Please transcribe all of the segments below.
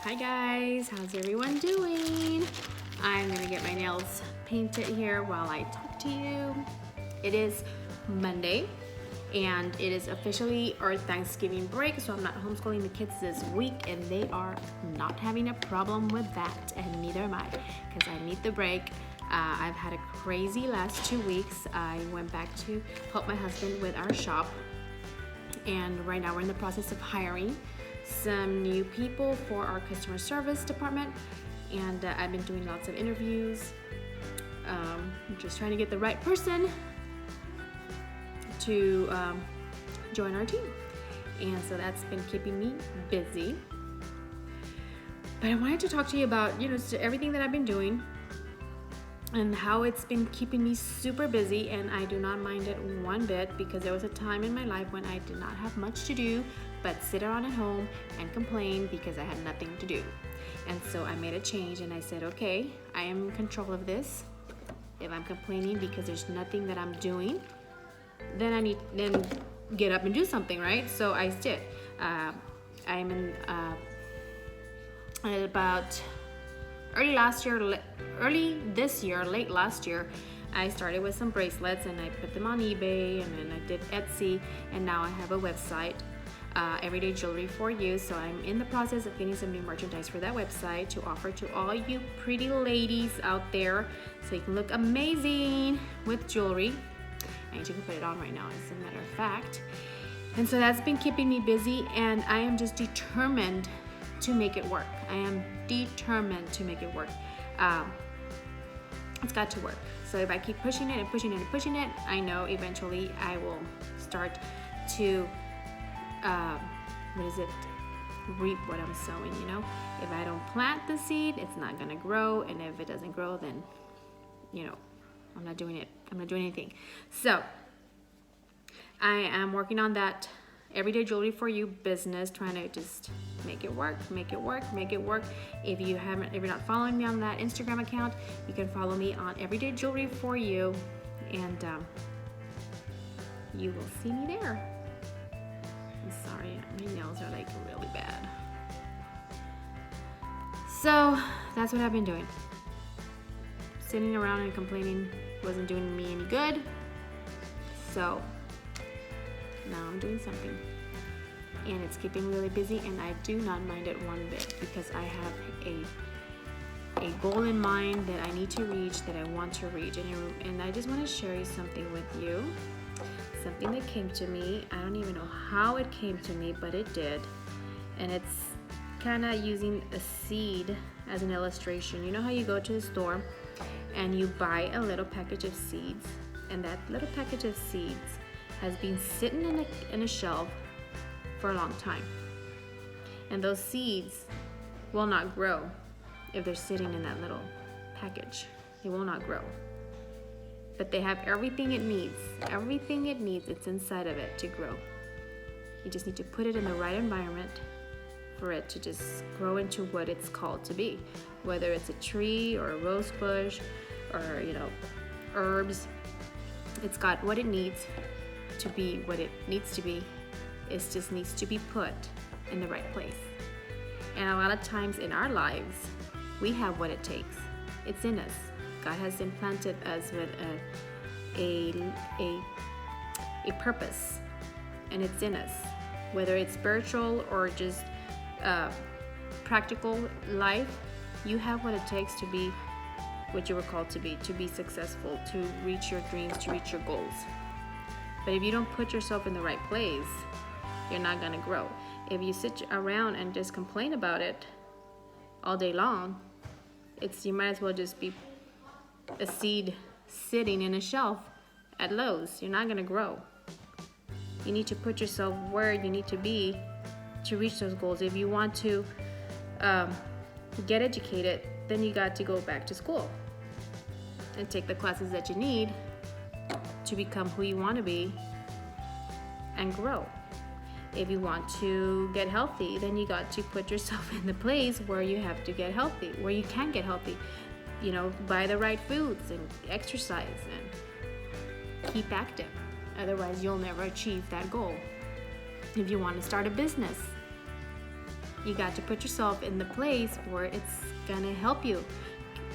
Hi guys, how's everyone doing? I'm gonna get my nails painted here while I talk to you. It is Monday and it is officially our Thanksgiving break, so I'm not homeschooling the kids this week and they are not having a problem with that, and neither am I, because I need the break. I've had a crazy last 2 weeks. I went back to help my husband with our shop, and right now we're in the process of hiring some new people for our customer service department, and I've been doing lots of interviews. Just trying to get the right person to join our team, and so that's been keeping me busy. But I wanted to talk to you about just everything that I've been doing and how it's been keeping me super busy, and I do not mind it one bit, because there was a time in my life when I did not have much to do but sit around at home and complain because I had nothing to do. And so I made a change and I said, okay, I am in control of this. If I'm complaining because there's nothing that I'm doing, then I need then get up and do something, right? So I did. I'm in about early this year, late last year, I started with some bracelets and I put them on eBay, and then I did Etsy, and now I have a website, Everyday Jewelry for You. So I'm in the process of getting some new merchandise for that website to offer to all you pretty ladies out there, so you can look amazing with jewelry. I need to put it on right now, as a matter of fact. And so that's been keeping me busy, and I am just determined to make it work. I am determined to make it work. It's got to work. So if I keep pushing it and pushing it and pushing it, I know eventually I will start to reap what I'm sowing. If I don't plant the seed, it's not gonna grow, and if it doesn't grow, then I'm not doing it. I'm not doing anything. So I am working on that Everyday Jewelry for You business, trying to just make it work. If you're not following me on that Instagram account, you can follow me on Everyday Jewelry for You, and you will see me there. I'm sorry, my nails are like really bad. So that's what I've been doing. Sitting around and complaining wasn't doing me any good. So now I'm doing something, and it's keeping me really busy, and I do not mind it one bit, because I have a goal in mind that I need to reach, that I want to reach, and I just want to share you something with you. Something that came to me. I don't even know how it came to me, but it did, and it's kind of using a seed as an illustration. You know how you go to the store and you buy a little package of seeds, and that little package of seeds has been sitting in a shelf for a long time, and those seeds will not grow if they're sitting in that little package. They will not grow, but they have everything it needs. It's inside of it to grow. You just need to put it in the right environment for it to just grow into what it's called to be, whether it's a tree or a rose bush or herbs. It's got what it needs to be what it needs to be. It just needs to be put in the right place. And a lot of times in our lives, we have what it takes. It's in us. God has implanted us with a purpose, and it's in us. Whether it's spiritual or just practical life, you have what it takes to be what you were called to be successful, to reach your dreams, to reach your goals. But if you don't put yourself in the right place, you're not going to grow. If you sit around and just complain about it all day long, you might as well just be a seed sitting in a shelf at Lowe's. You're not going to grow. You need to put yourself where you need to be to reach those goals. If you want to get educated, then you got to go back to school and take the classes that you need to become who you want to be and grow. If you want to get healthy, then you got to put yourself in the place where you have to get healthy, where you can get healthy. Buy the right foods and exercise and keep active. Otherwise, you'll never achieve that goal. If you want to start a business, You got to put yourself in the place where it's gonna help you.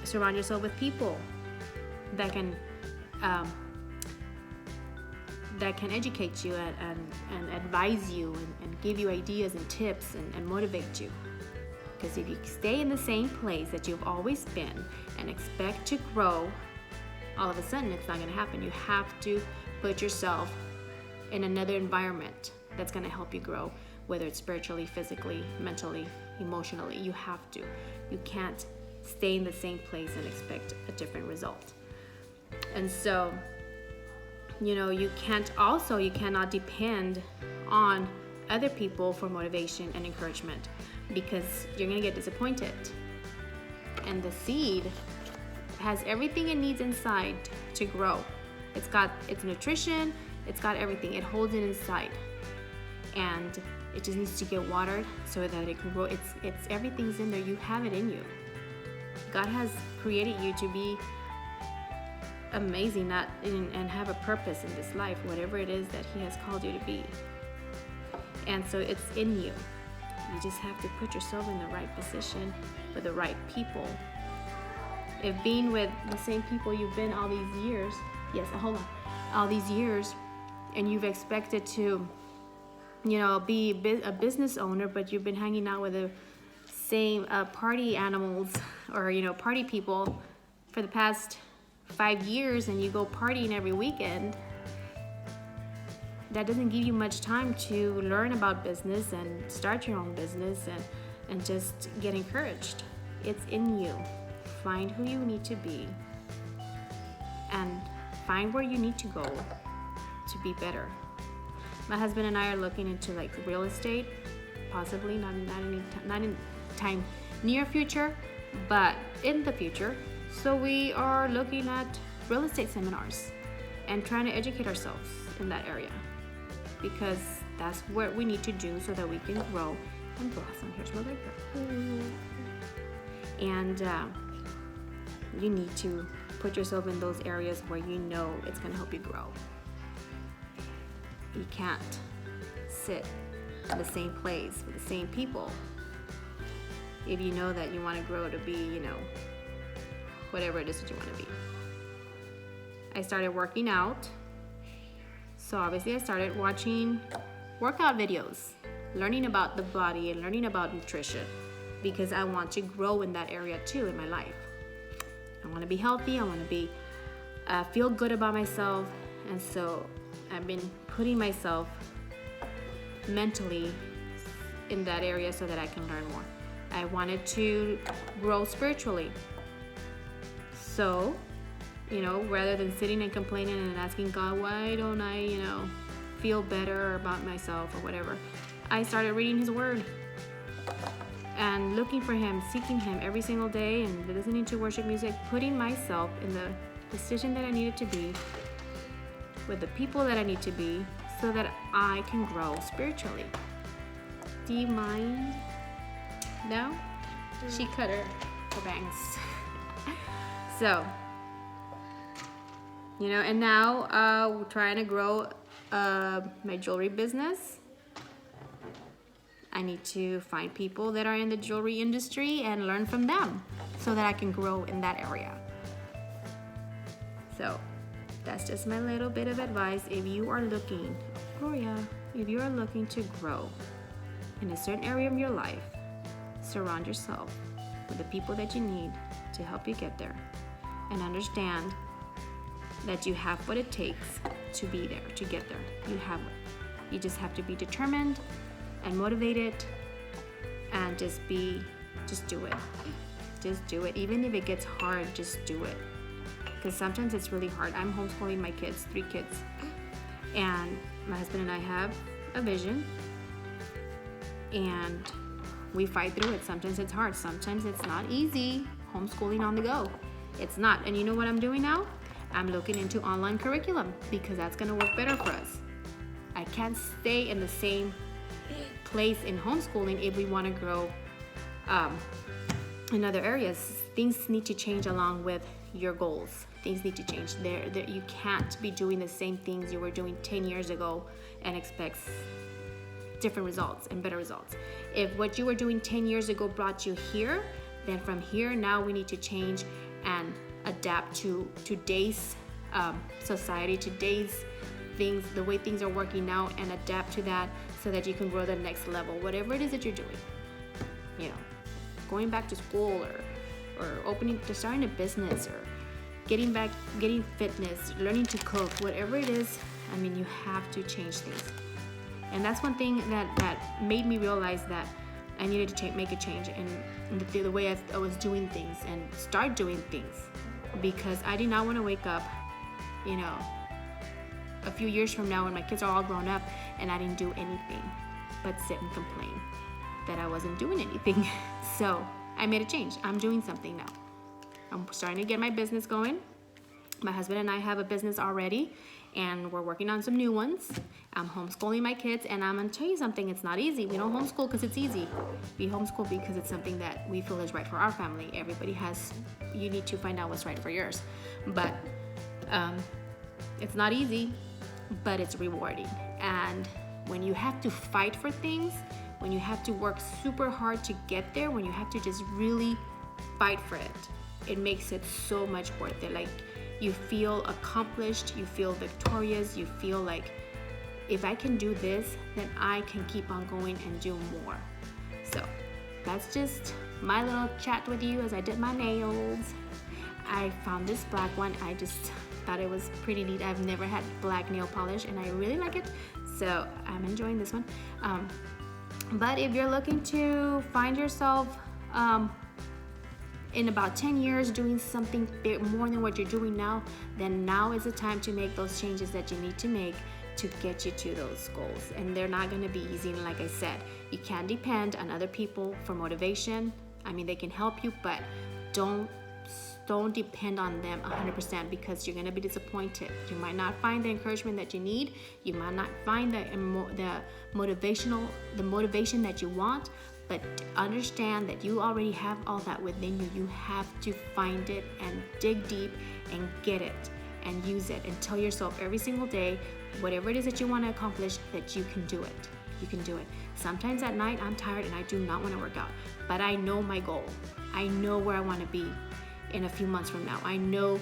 Surround yourself with people that can educate you and advise you and give you ideas and tips and motivate you. Because if you stay in the same place that you've always been and expect to grow, all of a sudden it's not going to happen. You have to put yourself in another environment that's going to help you grow, whether it's spiritually, physically, mentally, emotionally. You have to. You can't stay in the same place and expect a different result. And so, you cannot depend on other people for motivation and encouragement, because you're going to get disappointed. And the seed has everything it needs inside to grow. It's got its nutrition, it's got everything. It holds it inside. And it just needs to get watered so that it can grow. It's everything's in there. You have it in you. God has created you to be amazing and have a purpose in this life, whatever it is that He has called you to be. And so it's in you. You just have to put yourself in the right position with the right people. If being with the same people you've been all these years, all these years, and you've expected to, be a business owner, but you've been hanging out with the same party animals or, party people for the past 5 years, and you go partying every weekend, that doesn't give you much time to learn about business and start your own business and just get encouraged. It's in you. Find who you need to be and find where you need to go to be better. My husband and I are looking into real estate, possibly not in time near future, but in the future. So we are looking at real estate seminars and trying to educate ourselves in that area, because that's what we need to do so that we can grow and blossom. Here's my baby. And you need to put yourself in those areas where it's going to help you grow. You can't sit in the same place with the same people if you know that you want to grow to be, whatever it is that you want to be. I started working out. So obviously I started watching workout videos, learning about the body and learning about nutrition, because I want to grow in that area too in my life. I want to be healthy. I want to be feel good about myself. And so I've been putting myself mentally in that area so that I can learn more. I wanted to grow spiritually. So, rather than sitting and complaining and asking God, why don't I, feel better about myself or whatever, I started reading His Word and looking for Him, seeking Him every single day, and listening to worship music, putting myself in the position that I needed to be, with the people that I need to be, so that I can grow spiritually. Do you mind? No? She cut her bangs. So, and now we're trying to grow my jewelry business. I need to find people that are in the jewelry industry and learn from them so that I can grow in that area. So that's just my little bit of advice. If you are looking, Gloria, if you are looking to grow in a certain area of your life, surround yourself with the people that you need to help you get there, and understand that you have what it takes to be there, to get there. You have it. You just have to be determined and motivated, and just do it. Just do it. Even if it gets hard, just do it. Because sometimes it's really hard. I'm homeschooling my kids, 3 kids. And my husband and I have a vision, and we fight through it. Sometimes it's hard. Sometimes it's not easy. Homeschooling on the go. It's not. And you know what I'm doing now? I'm looking into online curriculum, because that's going to work better for us. I can't stay in the same place in homeschooling if we want to grow in other areas. Things need to change along with your goals. Things need to change. You can't be doing the same things you were doing 10 years ago and expect different results and better results. If what you were doing 10 years ago brought you here, then from here now we need to change and adapt to today's society, today's things, the way things are working now, and adapt to that so that you can grow the next level, whatever it is that you're doing. You know, going back to school or starting a business or getting fitness, learning to cook, whatever it is. I mean, you have to change things. And that's one thing that made me realize that I needed to make a change in the way I was doing things and start doing things, because I did not want to wake up, you know, a few years from now when my kids are all grown up and I didn't do anything but sit and complain that I wasn't doing anything. So I made a change. I'm doing something now. I'm starting to get my business going. My husband and I have a business already, and we're working on some new ones. I'm homeschooling my kids, and I'm gonna tell you something, it's not easy. We don't homeschool because it's easy. We homeschool because it's something that we feel is right for our family. You need to find out what's right for yours. But it's not easy, but it's rewarding. And when you have to fight for things, when you have to work super hard to get there, when you have to just really fight for it, it makes it so much worth it. Like, you feel accomplished, you feel victorious, you feel like, if I can do this, then I can keep on going and do more. So that's just my little chat with you as I did my nails. I found this black one. I just thought it was pretty neat. I've never had black nail polish and I really like it, so I'm enjoying this one. But if you're looking to find yourself in about 10 years doing something more than what you're doing now, then now is the time to make those changes that you need to make to get you to those goals. And they're not going to be easy. And like I said, you can't depend on other people for motivation. I mean, they can help you, but don't depend on them 100%, because you're going to be disappointed. You might not find the encouragement that you need. You might not find the motivation that you want. But understand that you already have all that within you. You have to find it and dig deep and get it and use it, and tell yourself every single day, whatever it is that you want to accomplish, that you can do it. You can do it. Sometimes at night I'm tired and I do not want to work out, but I know my goal. I know where I want to be in a few months from now. I know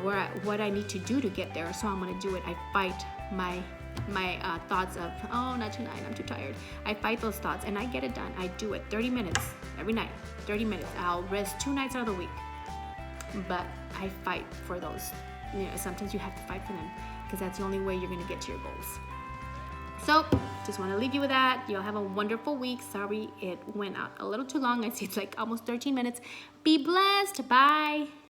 what I need to do to get there, so I'm going to do it. I fight my thoughts of, oh, not tonight, I'm too tired. I fight those thoughts and I get it done. I do it 30 minutes every night, 30 minutes. I'll rest 2 nights out of the week, but I fight for those. You know, sometimes you have to fight for them, because that's the only way you're going to get to your goals. So just want to leave you with that. You'll have a wonderful week. Sorry it went out a little too long. I see it's like almost 13 minutes. Be blessed. Bye.